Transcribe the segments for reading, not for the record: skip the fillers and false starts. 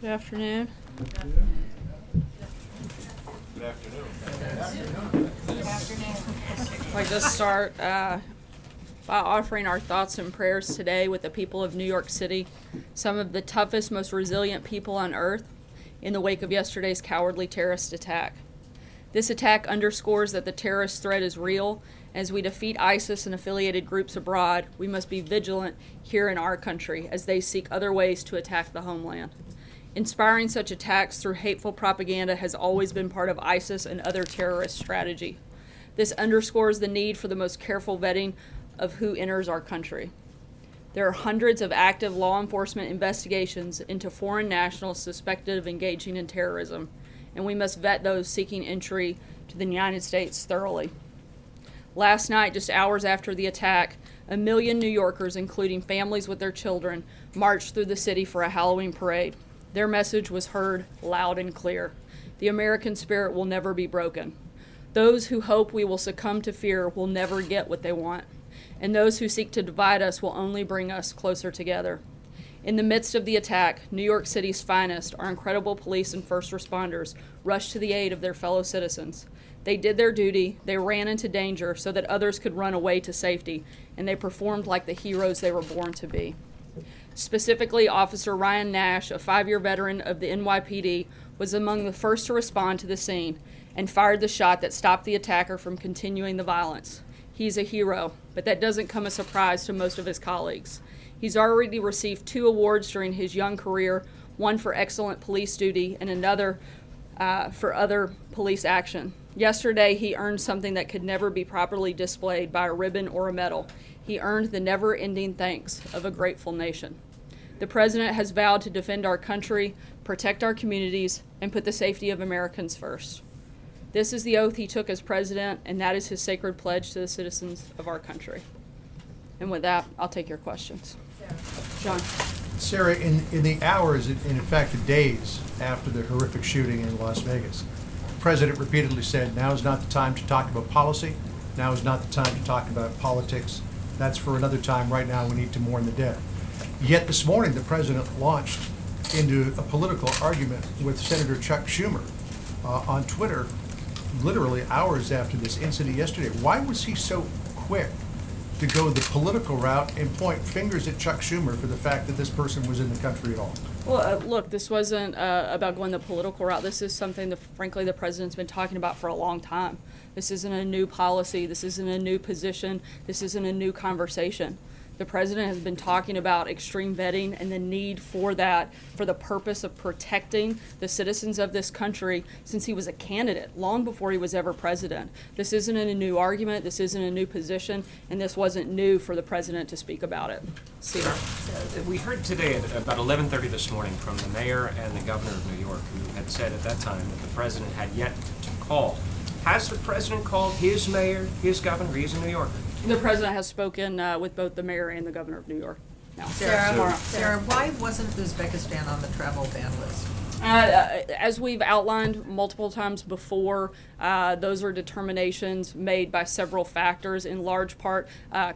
Good afternoon. Good afternoon. I'd like to start by offering our thoughts and prayers today with the people of New York City, some of the toughest, most resilient people on earth, in the wake of yesterday's cowardly terrorist attack. This attack underscores that the terrorist threat is real. As we defeat ISIS and affiliated groups abroad, we must be vigilant here in our country as they seek other ways to attack the homeland. Inspiring such attacks through hateful propaganda has always been part of ISIS and other terrorist strategy. This underscores the need for the most careful vetting of who enters our country. There are hundreds of active law enforcement investigations into foreign nationals suspected of engaging in terrorism, and we must vet those seeking entry to the United States thoroughly. Last night, just hours after the attack, 1 million New Yorkers, including families with their children, marched through the city for a Halloween parade. Their message was heard loud and clear. The American spirit will never be broken. Those who hope we will succumb to fear will never get what they want. And those who seek to divide us will only bring us closer together. In the midst of the attack, New York City's finest, our incredible police and first responders, rushed to the aid of their fellow citizens. They did their duty, they ran into danger so that others could run away to safety, and they performed like the heroes they were born to be. Specifically, Officer Ryan Nash, a 5-year veteran of the NYPD, was among the first to respond to the scene and fired the shot that stopped the attacker from continuing the violence. He's a hero, but that doesn't come as a surprise to most of his colleagues. He's already received 2 awards during his young career, one for excellent police duty and another for other police action. Yesterday, he earned something that could never be properly displayed by a ribbon or a medal. He earned the never-ending thanks of a grateful nation. The President has vowed to defend our country, protect our communities, and put the safety of Americans first. This is the oath he took as President, and that is his sacred pledge to the citizens of our country. And with that, I'll take your questions. John. Sarah, in the hours, in fact the days after the horrific shooting in Las Vegas, the President repeatedly said, now is not the time to talk about policy, now is not the time to talk about politics, that's for another time, right now we need to mourn the dead. Yet this morning the President launched into a political argument with Senator Chuck Schumer on Twitter, literally hours after this incident yesterday. Why was he so quick to go the political route and point fingers at Chuck Schumer for the fact that this person was in the country at all? Well, look, this wasn't about going the political route. This is something that, frankly, the President's been talking about for a long time. This isn't a new policy. This isn't a new position. This isn't a new conversation. The President has been talking about extreme vetting and the need for that for the purpose of protecting the citizens of this country since he was a candidate, long before he was ever President. This isn't a new argument, this isn't a new position, and this wasn't new for the President to speak about it. Cedar. We heard today at about 11:30 this morning from the mayor and the governor of New York, who had said at that time that the President had yet to call. Has the President called his mayor, his governor? He's in New York. The President has spoken with both the mayor and the governor of New York. Now, Sarah, why wasn't Uzbekistan on the travel ban list? As we've outlined multiple times before, those are determinations made by several factors. In large part,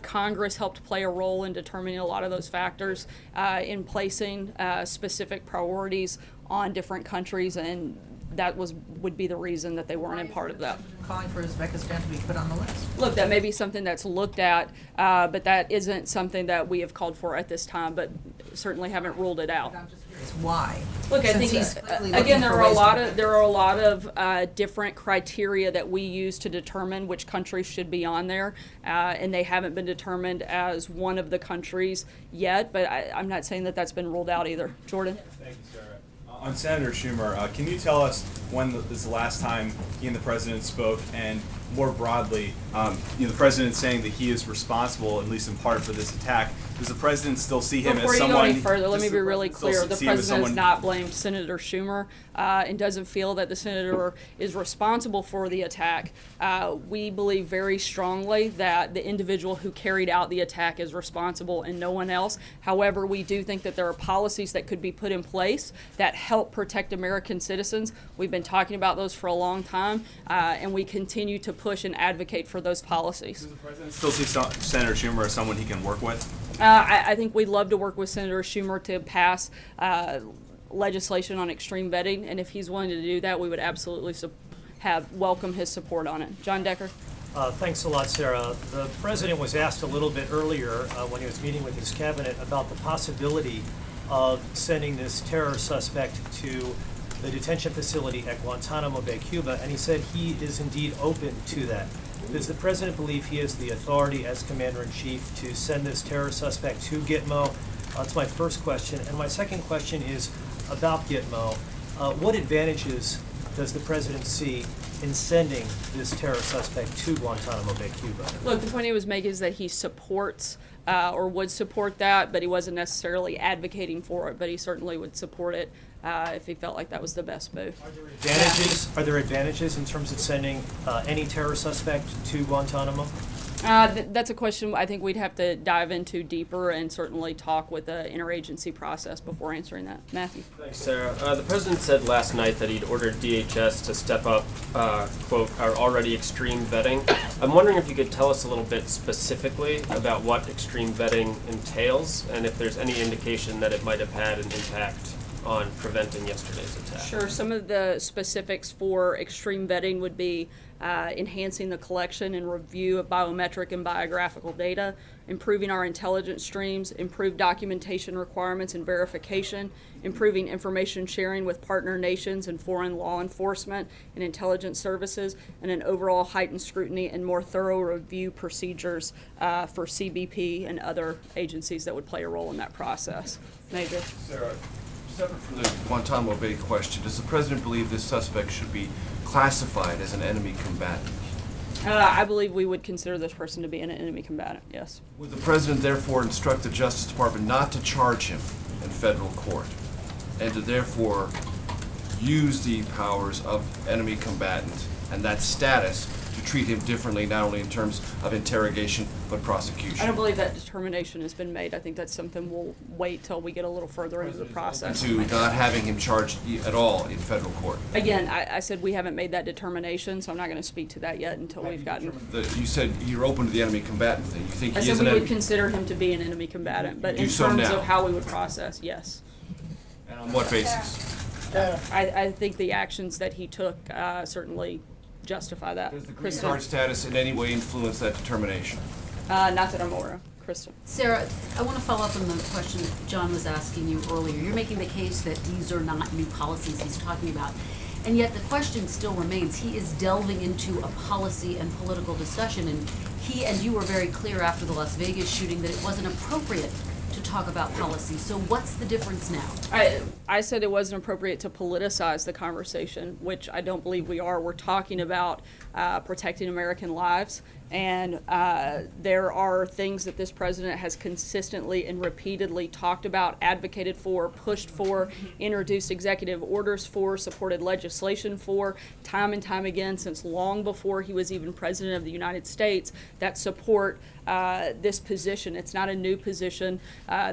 Congress helped play a role in determining a lot of those factors in placing specific priorities on different countries, and that would be the reason that they weren't in part of that. Calling for Uzbekistan to be put on the list. Look, that may be something that's looked at, but that isn't something that we have called for at this time, but certainly haven't ruled it out. I'm just curious why. Look, I Since think he's clearly again looking there for are a ways lot to- of there are a lot of different criteria that we use to determine which countries should be on there, and they haven't been determined as one of the countries yet. But I'm not saying that that's been ruled out either. Jordan. Thank you, Sarah. On Senator Schumer, can you tell us when is the last time he and the President spoke, and more broadly, the President saying that he is responsible, at least in part, for this attack. Does the President still see him Before as you someone? go any further, let does me the be really President clear. still The see him as President has someone- not blamed Senator Schumer and doesn't feel that the senator is responsible for the attack. We believe very strongly that the individual who carried out the attack is responsible and no one else. However, we do think that there are policies that could be put in place that help protect American citizens. We've been talking about those for a long time, and we continue to push and advocate for those policies. Does the President still see Senator Schumer as someone he can work with? I think we'd love to work with Senator Schumer to pass legislation on extreme vetting, and if he's willing to do that, we would absolutely welcome his support on it. John Decker. Thanks a lot, Sarah. The president was asked a little bit earlier when he was meeting with his cabinet about the possibility of sending this terror suspect to the detention facility at Guantanamo Bay, Cuba, and he said he is indeed open to that. Does the president believe he has the authority as commander-in-chief to send this terror suspect to Gitmo? That's my first question. And my second question is about Gitmo. What advantages does the president see in sending this terror suspect to Guantanamo Bay, Cuba? Look, the point he was making is that he supports or would support that, but he wasn't necessarily advocating for it, but he certainly would support it if he felt like that was the best move. Are there advantages in terms of sending any terror suspect to Guantanamo? That's a question I think we'd have to dive into deeper and certainly talk with the interagency process before answering that. Matthew. Thanks, Sarah. The president said last night that he'd ordered DHS to step up, quote, our already extreme vetting. I'm wondering if you could tell us a little bit specifically about what extreme vetting entails and if there's any indication that it might have had an impact on preventing yesterday's attack. Sure. Some of the specifics for extreme vetting would be enhancing the collection and review of biometric and biographical data, improving our intelligence streams, improved documentation requirements and verification, improving information sharing with partner nations and foreign law enforcement and intelligence services, and an overall heightened scrutiny and more thorough review procedures for CBP and other agencies that would play a role in that process. Major. Sarah, separate from the Guantanamo Bay question, does the president believe this suspect should be classified as an enemy combatant? I believe we would consider this person to be an enemy combatant, yes. Would the president therefore instruct the Justice Department not to charge him in federal court and to therefore use the powers of enemy combatant and that status to treat him differently, not only in terms of interrogation but prosecution? I don't believe that determination has been made. I think that's something we'll wait till we get a little further into the process. To not having him charged at all in federal court? Again, I said we haven't made that determination, so I'm not going to speak to that yet until we've gotten. You said you're open to the enemy combatant thing. You think I he said is an we would enemy? consider him to be an enemy combatant, but Do in so terms now. of how we would process, yes. And on what basis? I think the actions that he took certainly justify that. Does the green Krista? card status in any way influence that determination? Not that I'm aware of. Krista. Sarah, I want to follow up on the question that John was asking you earlier. You're making the case that these are not new policies he's talking about. And yet the question still remains. He is delving into a policy and political discussion, and he and you were very clear after the Las Vegas shooting that it wasn't appropriate to talk about policy. So what's the difference now? I said it wasn't appropriate to politicize the conversation, which I don't believe we are. We're talking about protecting American lives, and there are things that this president has consistently and repeatedly talked about, advocated for, pushed for, introduced executive orders for, supported legislation for, time and time again since long before he was even president of the United States, that support this position. It's not a new position.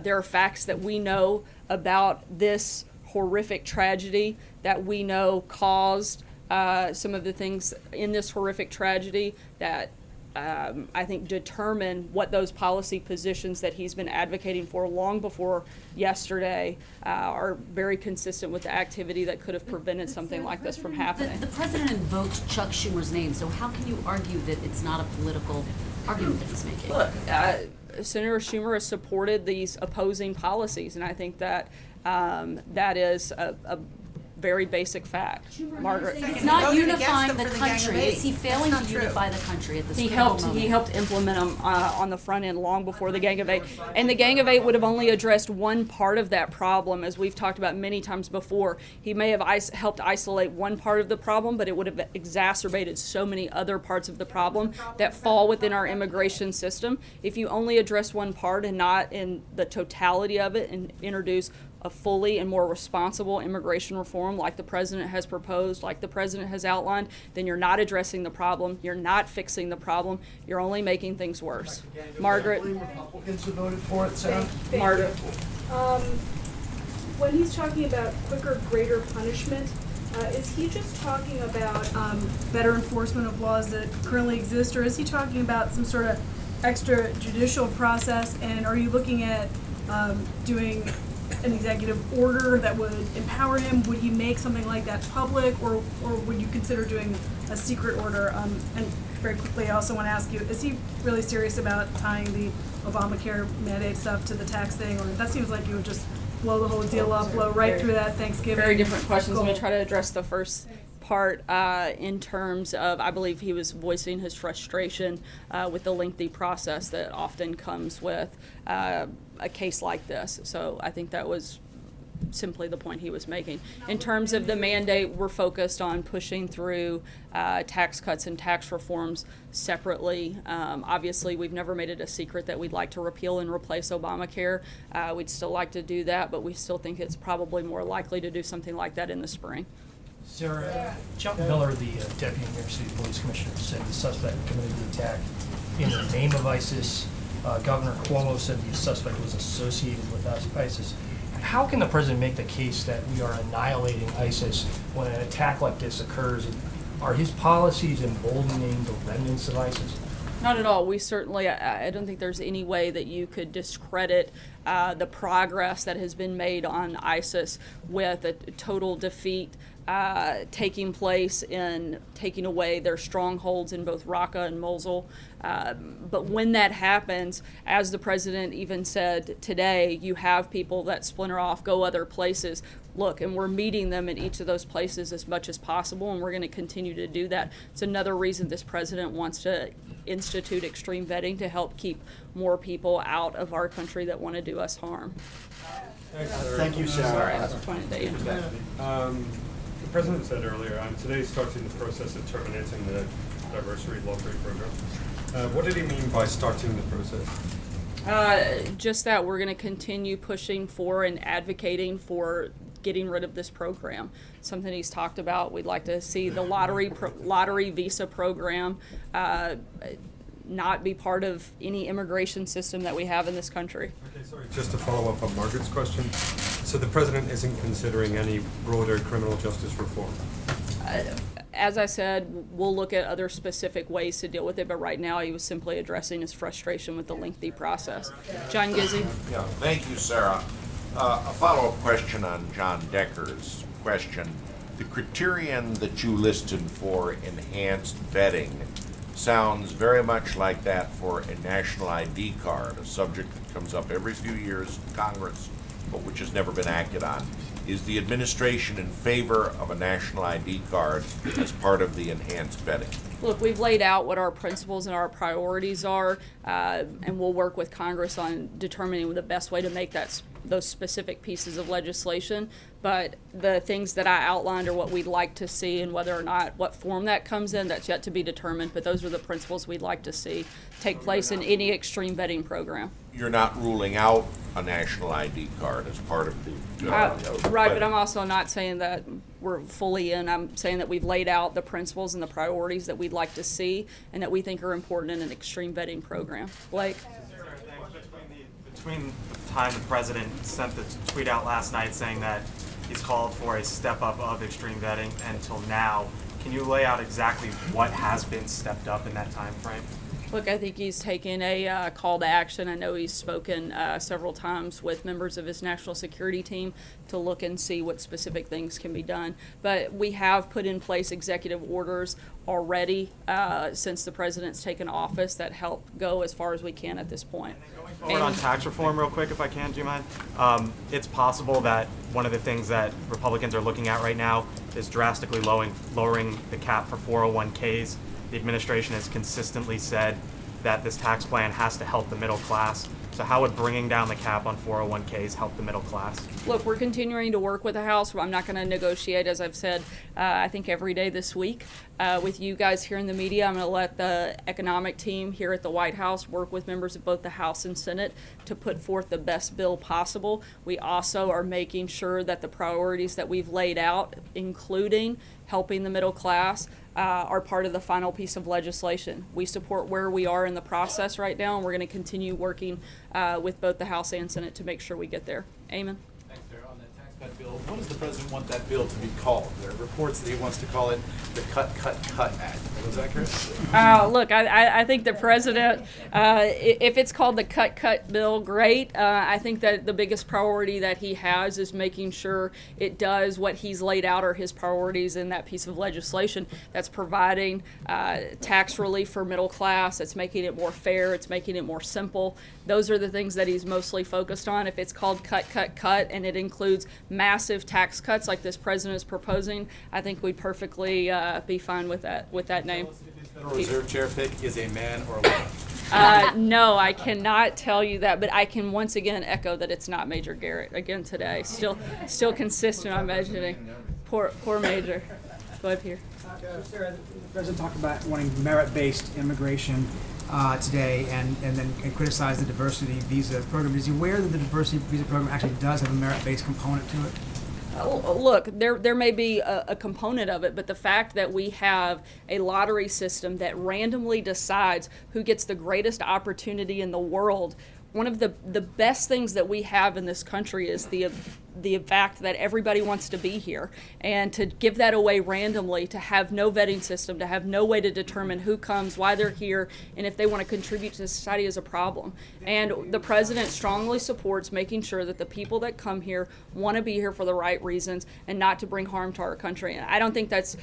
There are facts that we know about this horrific tragedy that we know caused some of the things in this horrific tragedy that I think determine what those policy positions that he's been advocating for long before yesterday are very consistent with the activity that could have prevented something like this from happening. The president invoked Chuck Schumer's name, so how can you argue that it's not a political argument that he's making? Look, Senator Schumer has supported these opposing policies, and I think that that is a very basic fact. Margaret. He's not voted against unifying them the for the Gang of country. Eight. Is he failing That's to not true. unify the country at this He critical helped. moment? He helped implement them on the front end long before the Gang of Eight, and the Gang of Eight would have only addressed one part of that problem, as we've talked about many times before. He may have helped isolate one part of the problem, but it would have exacerbated so many other parts of the problem that fall within our immigration system. If you only address one part and not in the totality of it, and introduce a fully and more responsible immigration reform like the president has proposed, like the president has outlined, then you're not addressing the problem, you're not fixing the problem, you're only making things worse. Margaret. Republicans who voted for it, Sarah? Margaret. When he's talking about quicker, greater punishment, is he just talking about better enforcement of laws that currently exist, or is he talking about some sort of extrajudicial process? And are you looking at doing an executive order that would empower him? Would he make something like that public, or would you consider doing a secret order? And very quickly, I also want to ask you, is he really serious about tying the Obamacare mandate stuff to the tax thing? Or that seems like you would just blow the whole deal up, blow right through that Thanksgiving. Very different questions. I'm going to goal. try to address the first part in terms of, I believe he was voicing his frustration with the lengthy process that often comes with a case like this. So I think that was simply the point he was making. In terms of the mandate, we're focused on pushing through tax cuts and tax reforms separately. Obviously, we've never made it a secret that we'd like to repeal and replace Obamacare. We'd still like to do that, but we still think it's probably more likely to do something like that in the spring. Sarah, John Miller, the Deputy New York City Police Commissioner, said the suspect committed the attack in the name of ISIS. Governor Cuomo said the suspect was associated with ISIS. How can the president make the case that we are annihilating ISIS when an attack like this occurs? Are his policies emboldening the remnants of ISIS? Not at all. We certainly, I don't think there's any way that you could discredit the progress that has been made on ISIS with a total defeat taking place in taking away their strongholds in both Raqqa and Mosul. But when that happens, as the president even said today, you have people that splinter off, go other places. Look, and we're meeting them in each of those places as much as possible, and we're going to continue to do that. It's another reason this president wants to institute extreme vetting to help keep more people out of our country that want to do us harm. Thank you, Sarah. Sorry, I was pointing at you. The President said earlier, today starting the process of terminating the diversity lottery program. What did he mean by starting the process? Just that we're going to continue pushing for and advocating for getting rid of this program. Something he's talked about. We'd like to see the lottery visa program not be part of any immigration system that we have in this country. Okay, sorry, just to follow up on Margaret's question. So the President isn't considering any broader criminal justice reform? As I said, we'll look at other specific ways to deal with it, but right now he was simply addressing his frustration with the lengthy process. John Gizzi? Yeah, thank you, Sarah. A follow-up question on John Decker's question. The criterion that you listed for enhanced vetting sounds very much like that for a national ID card, a subject that comes up every few years in Congress, but which has never been acted on. Is the administration in favor of a national ID card as part of the enhanced vetting? Look, we've laid out what our principles and our priorities are, and we'll work with Congress on determining the best way to make those specific pieces of legislation. But the things that I outlined are what we'd like to see, and whether or not what form that comes in, that's yet to be determined. But those are the principles we'd like to see take place in any extreme vetting program. You're not ruling out a national ID card as part of the... Right, but I'm also not saying that we're fully in. I'm saying that we've laid out the principles and the priorities that we'd like to see and that we think are important in an extreme vetting program. Blake? Between the time the president sent the tweet out last night saying that he's called for a step up of extreme vetting until now, can you lay out exactly what has been stepped up in that time frame? Look, I think he's taken a call to action. I know he's spoken several times with members of his national security team to look and see what specific things can be done. But we have put in place executive orders already since the president's taken office that help go as far as we can at this point. Forward on tax reform real quick, if I can, do you mind? It's possible that one of the things that Republicans are looking at right now is drastically lowering the cap for 401ks. The administration has consistently said that this tax plan has to help the middle class. So how would bringing down the cap on 401ks help the middle class? Look, we're continuing to work with the House. I'm not going to negotiate, as I've said, I think every day this week with you guys here in the media. I'm going to let the economic team here at the White House work with members of both the House and Senate to put forth the best bill possible. We also are making sure that the priorities that we've laid out, including helping the middle class, are part of the final piece of legislation. We support where we are in the process right now, and we're going to continue working with both the House and Senate to make sure we get there. Eamon? Thanks, Sarah. On that tax That bill, what does the president want that bill to be called? There are reports that he wants to call it the Cut, Cut, Cut Act. Was that correct? Look, I think the president, if it's called the Cut bill, great. I think that the biggest priority that he has is making sure it does what he's laid out are his priorities in that piece of legislation. That's providing tax relief for middle class. It's making it more fair. It's making it more simple. Those are the things that he's mostly focused on. If it's called Cut, Cut, Cut, and it includes massive tax cuts like this president is proposing, I think we'd perfectly be fine with that name. Federal Reserve Chair pick is a man or a woman? No, I cannot tell you that, but I can once again echo that it's not Major Garrett again today. Still consistent on mentioning. Poor Major. Go ahead, Peter. Sarah, the president talked about wanting merit-based immigration today, and then criticize the diversity visa program. Is he aware that the diversity visa program actually does have a merit-based component to it? Look, there may be a component of it, but the fact that we have a lottery system that randomly decides who gets the greatest opportunity in the world, one of the best things that we have in this country is the fact that everybody wants to be here, and to give that away randomly, to have no vetting system, to have no way to determine who comes, why they're here, and if they want to contribute to society is a problem. And the president strongly supports making sure that the people that come here want to be here for the right reasons and not to bring harm to our country. And I don't think that's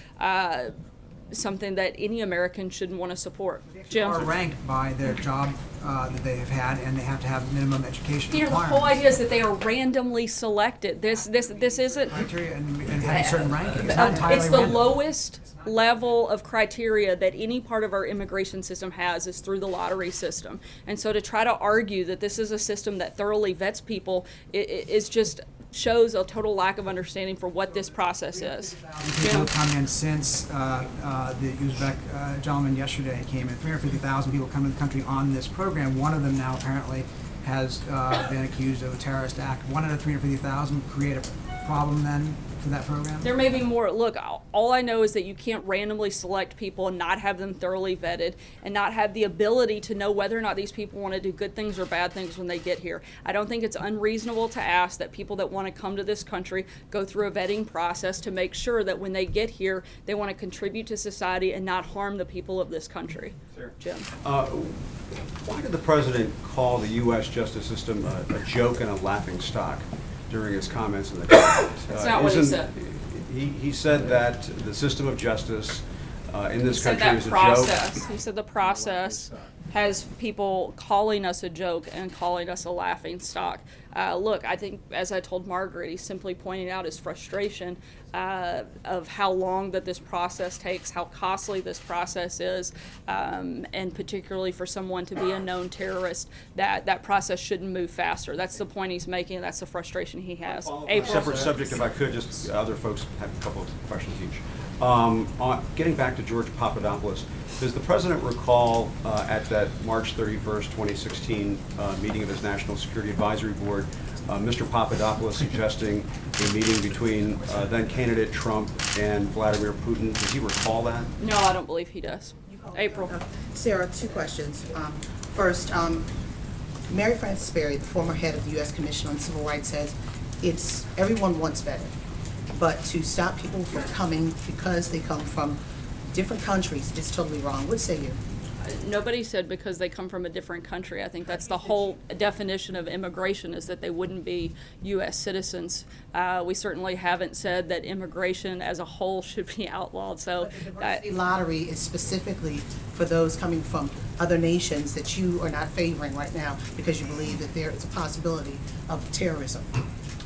something that any American shouldn't want to support. Jim? Are ranked by their job that they have had, and they have to have minimum education Peter, the requirements. whole idea is that they are randomly selected. This isn't criteria and having certain ranking. It's not entirely it's the random. lowest level of criteria that any part of our immigration system has is through the lottery system. And so to try to argue that this is a system that thoroughly vets people is just shows a total lack of understanding for what this process is. People have come in since the Uzbek gentleman yesterday came in. 350,000 people come to the country on this program. One of them now apparently has been accused of a terrorist act. One out of 350,000 create a problem then for that program? There may be more. Look, all I know is that you can't randomly select people and not have them thoroughly vetted and not have the ability to know whether or not these people want to do good things or bad things when they get here. I don't think it's unreasonable to ask that people that want to come to this country go through a vetting process to make sure that when they get here, they want to contribute to society and not harm the people of this country. Sure. Jim? Why did the president call the U.S. justice system a joke and a laughing stock during his comments in the cabinet? That's not what he said. He said that the system of justice in this He said country that is a process. joke. He said the process has people calling us a joke and calling us a laughing stock. Look, I think, as I told Margaret, he's simply pointing out his frustration of how long that this process takes, how costly this process is, and particularly for someone to be a known terrorist, that process shouldn't move faster. That's the point he's making. That's the frustration he has. April? Separate subject, if I could, just other folks have a couple of questions each. Getting back to George Papadopoulos, does the president recall at that March 31st, 2016 meeting of his National Security Advisory Board, Mr. Papadopoulos suggesting a meeting between then candidate Trump and Vladimir Putin? Does he recall that? No, I don't believe he does. April? Sarah, two questions. First, Mary Frances Berry, the former head of the U.S. Commission on Civil Rights, says everyone wants vetting, but to stop people from coming because they come from different countries is totally wrong. What say you? Nobody said because they come from a different country. I think that's the whole definition of immigration, is that they wouldn't be U.S. citizens. We certainly haven't said that immigration as a whole should be outlawed. So The lottery is specifically for those coming from other nations that you are not favoring right now because you believe that there is a possibility of terrorism.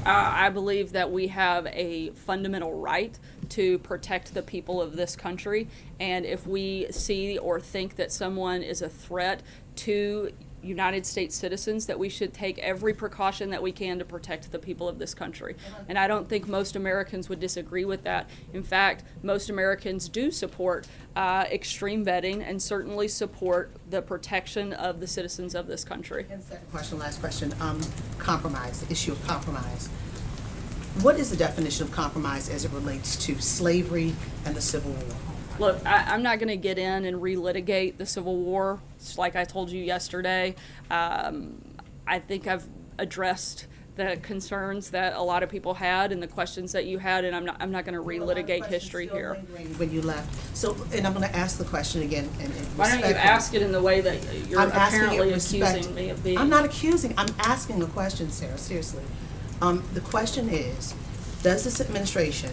I believe that we have a fundamental right to protect the people of this country, and if we see or think that someone is a threat to United States citizens, that we should take every precaution that we can to protect the people of this country. And I don't think most Americans would disagree with that. In fact, most Americans do support extreme vetting and certainly support the protection of the citizens of this country. And second question, last question, compromise, the issue of compromise. What is the definition of compromise as it relates to slavery and the Civil War? Look, I'm not going to get in and relitigate the Civil War. It's like I told you yesterday. I think I've addressed the concerns that a lot of people had and the questions that you had, and I'm not going to relitigate history here. When you left. So, and I'm going to ask the question again. And Why don't you ask it in the way that you're I'm asking it apparently respect- accusing me of being? I'm not accusing, I'm asking a question, Sarah, seriously. The question is, does this administration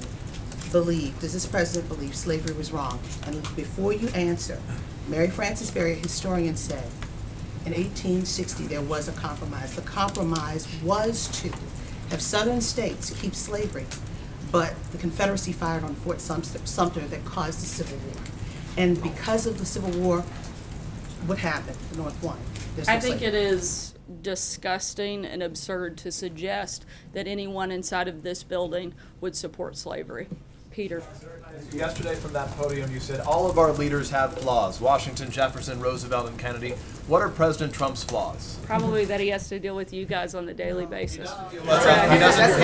believe, does this president believe slavery was wrong? And before you answer, Mary Frances Berry, a historian, said, in 1860, there was a compromise. The compromise was to have southern states keep slavery, but the Confederacy fired on Fort Sumter that caused the Civil War. And because of the Civil War, what happened? The North won. There's no I think slavery. it is disgusting and absurd to suggest that anyone inside of this building would support slavery. Peter. Yesterday from that podium, you said all of our leaders have flaws. Washington, Jefferson, Roosevelt, and Kennedy. What are President Trump's flaws? Probably that he has to deal with you guys on a daily basis. He doesn't,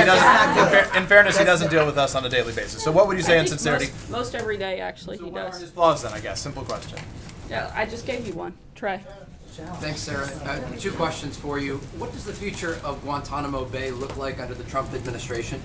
in fairness, he doesn't deal with us on a daily basis. So what would you say in sincerity? Most every day, actually, he What are does. his flaws then, I guess? Simple question. Yeah, I just gave you one. Trey. Thanks, Sarah. Two questions for you. What does the future of Guantanamo Bay look like under the Trump administration?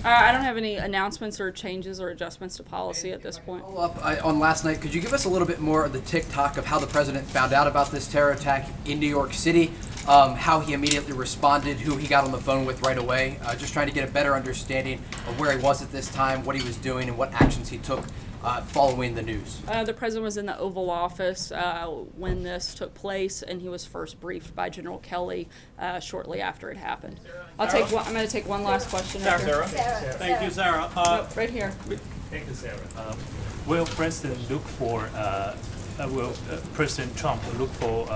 I don't have any announcements or changes or adjustments to policy at this point. Follow up on last night, could you give us a little bit more of the tick-tock of how the president found out about this terror attack in New York City, how he immediately responded, who he got on the phone with right away, just trying to get a better understanding of where he was at this time, what he was doing, and what actions he took following the news? The president was in the Oval Office when this took place, and he was first briefed by General Kelly shortly after it happened. I'm going to take one last question. Sarah. Thank you, Sarah. No, right here. Thank you, Sarah. Will President President Trump look for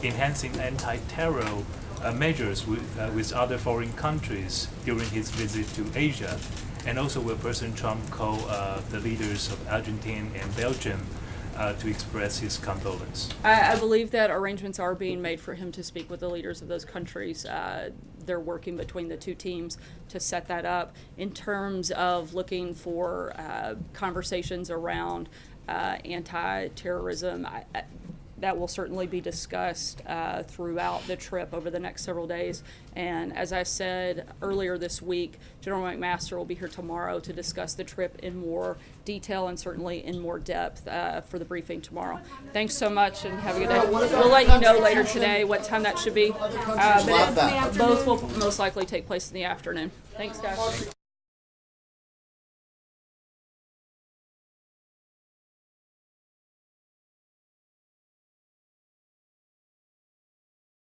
enhancing anti-terror measures with other foreign countries during his visit to Asia? And also, will President Trump call the leaders of Argentina and Belgium to express his condolence? I believe that arrangements are being made for him to speak with the leaders of those countries. They're working between the two teams to set that up. In terms of looking for conversations around anti-terrorism, that will certainly be discussed throughout the trip over the next several days. And as I said earlier this week, General McMaster will be here tomorrow to discuss the trip in more detail and certainly in more depth for the briefing tomorrow. Thanks so much and have a good day. We'll let you know later today what time that should be. But both will most likely take place in the afternoon. Thanks, guys.